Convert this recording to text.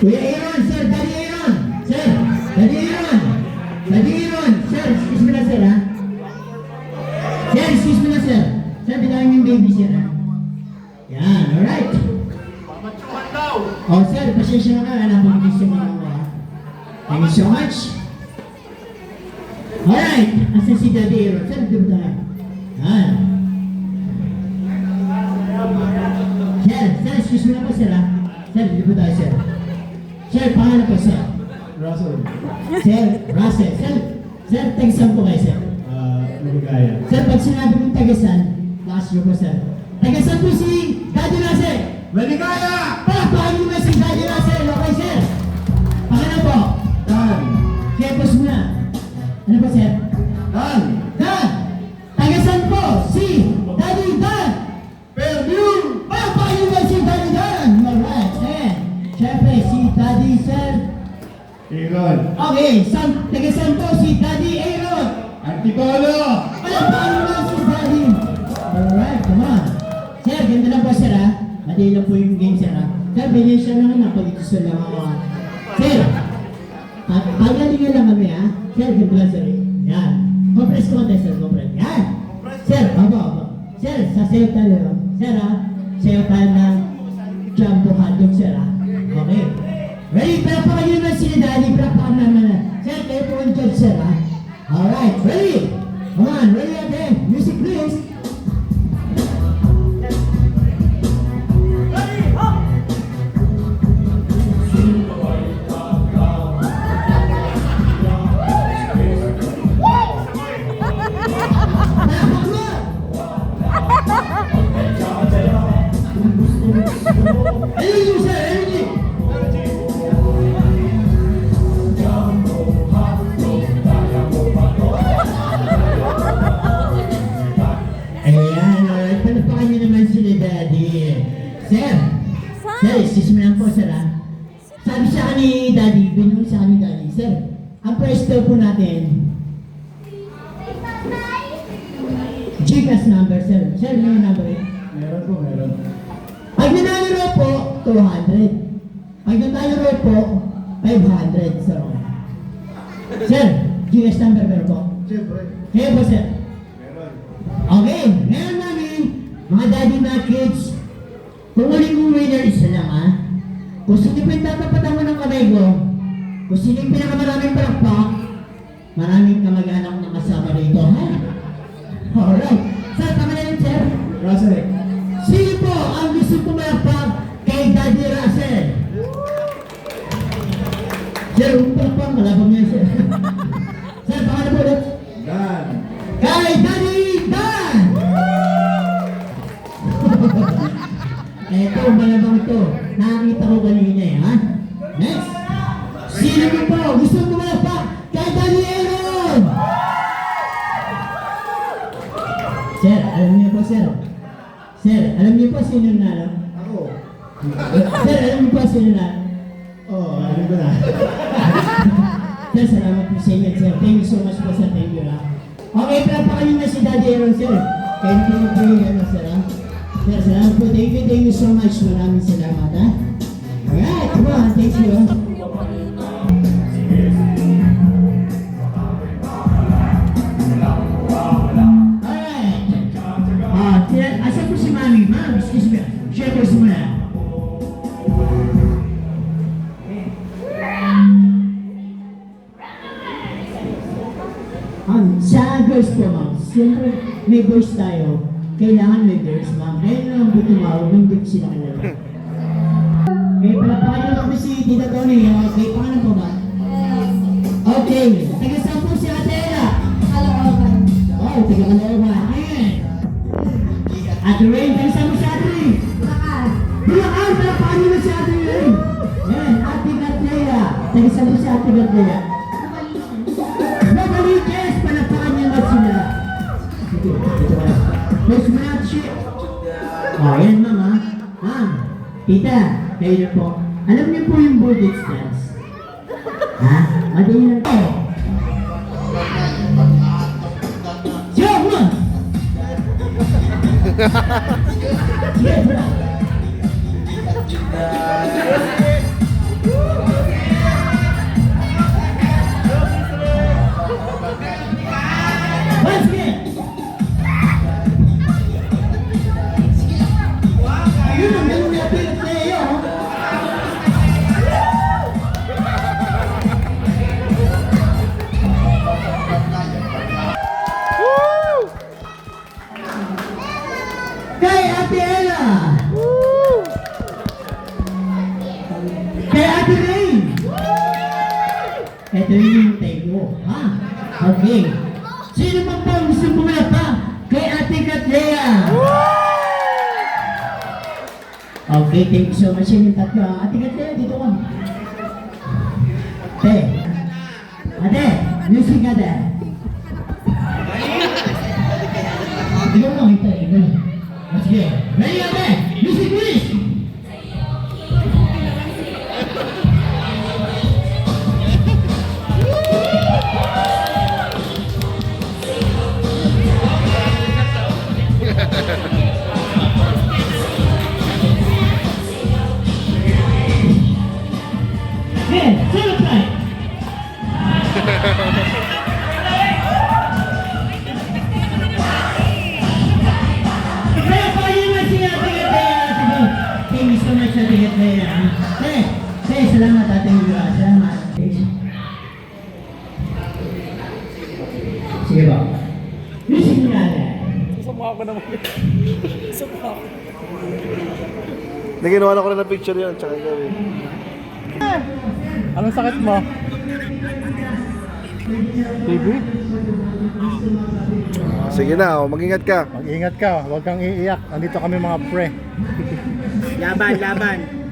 Kuya Aaron, sir, Daddy Aaron. Sir, Daddy Aaron. Daddy Aaron. Sir, excuse me na, sir, ha? Sir, excuse me na, sir. Sir, bilangin yung baby, sir, ha? Yan, alright. Oh, sir, pasensya na ka. Napagigis yung mga mo, ha? Thank you so much. Alright, asan si Daddy Aaron? Sir, dito tayo. Yan. Sir, excuse me na po, sir, ha? Sir, dito tayo, sir. Sir, pangalan po, sir? Russell. Sir, Russell. Sir, tagasan po kayo, sir? Maligaya. Sir, pag sinabi mong tagasan, lakas nyo po, sir. Tagasan po si Daddy Russell. Maligaya! Palakpakan nyo ba si Daddy Russell? Okay, sir? Pangalan po? Dan. Kaya po muna. Ano po, sir? Dan. Dan! Tagasan po si Daddy Dan! Fairview! Palakpakan nyo ba si Daddy Dan? Alright, and syempre si Daddy, sir. Aaron. Okay, tagasan po si Daddy Aaron. Antipolo! Palakpakan nyo ba si Daddy? Alright, come on. Sir, ganda lang po, sir, ha? Madali lang po yung game, sir, ha? Sir, bilhin siya lang naman. Pag-ituso lang ako, ha? Sir, pagalingan lang kami, ha? Sir, ganda lang, sir. Yan. Compress ko tayo, sir. Compress. Yan. Sir, opo. Sir, sasayaw tayo. Sir, ha? Sayaw tayo ng jumbo hotdog, sir, ha? Okay. Ready? Palapakan nyo naman sila, Daddy. Palapakan naman na. Sir, kayo po ang judge, sir, ha? Alright, ready? Come on, ready again. Music, please. Energy, sir, energy. Ayan, alright. Palapakan niyo naman sila, Daddy. Sir, excuse me lang po, sir, ha? Sabi sa akin ni Daddy, binunod sa akin ni Daddy, sir, ang price daw po natin, Gcash number, sir. Sir, may number eh? Meron po, meron. Pag nanalo raw po, 200. Pag nanalo raw po, 500. So, sir, Gcash number meron po? Siyempre. Kaya po, sir. Meron. Okay, meron namin, mga daddy na kids, kung uling winner, isa lang, ha? Kung sino pa yung tatapatan mo ng kamay ko, kung sino yung pinakamaraming palakpak, maraming kamag-anak na kasama rito, ha? Alright. Sir, tama na yun, sir. Russell. Sino po ang gusto pumalakpak kay Daddy Russell? Sir, huwag palakpak, malabang niya, sir. Sir, pangalan po ulit. Dan. Kay Daddy Dan! Eto, malabang to. Nakakita ko kanina eh, ha? Next! Sino po gusto pumalakpak kay Daddy Aaron? Sir, alam niyo po, sir. Sir, alam niyo po sino nanalo? Ako. Sir, alam niyo po sino nanalo? Oh, alam ko na. Sir, salamat po sa inyo, sir. Thank you so much po, sir. Thank you, ha? Okay, palapakan niyo na si Daddy Aaron, sir. Thank you po yung sir, ha? Sir, salamat po. Thank you so much. Maraming salamat, ha? Alright, come on. Thank you, ha? Asan po si Mami? Ma'am, excuse me. Share po si Mami. Sa girls po, ma'am. Siyempre, may boys tayo. Kailangan may girls, ma'am. Ngayon lang po tumawag, nandun sila kanila. Okay, palapakan niyo lang po si Tita Tony. Okay, paano po ba? Okay. Taga-saan po si Ate Ella? Kalooban. Oh, taga-Kalooban. Ate Rain, taga-saan po si Ate Rain? Bulacan. Bulacan, palapakan niyo na si Ate Rain. Yan, Ate Gatleya. Taga-saan po si Ate Gatleya? Nabaliches, palapakan niyo na sila. Sige, dito ka. First match. Oh, yan, mama. Ma'am, tita, kayo na po. Alam niyo po yung Buddhist dance? Ha? Madali lang po. Sige, come on! Sige, bro. Ito yung hintay ko. Ha? Okay. Sino pa po ang gusto pumapa kay Ate Katlea? Okay, thank you so much. Yung tatlo. Ate Katlea, dito ka. Ate. Ate, music ka ate. Ikaw lang, ikaw. Sige. Ready ate? Music please! Yeah, solo time. Kaya pa yun na si Ate Katlea. Sige. Thank you so much Ate Katlea. Salamat Ate Katlea. Salamat. Sige ba? Music na natin. Sumama ko naman. Sumama ko. Naginawa ko na ng picture yun, tsaka gawin. Anong sakit mo? TV? Sige na, mag-ingat ka. Mag-ingat ka, huwag kang iiyak. Andito kami mga pre. Laban, laban.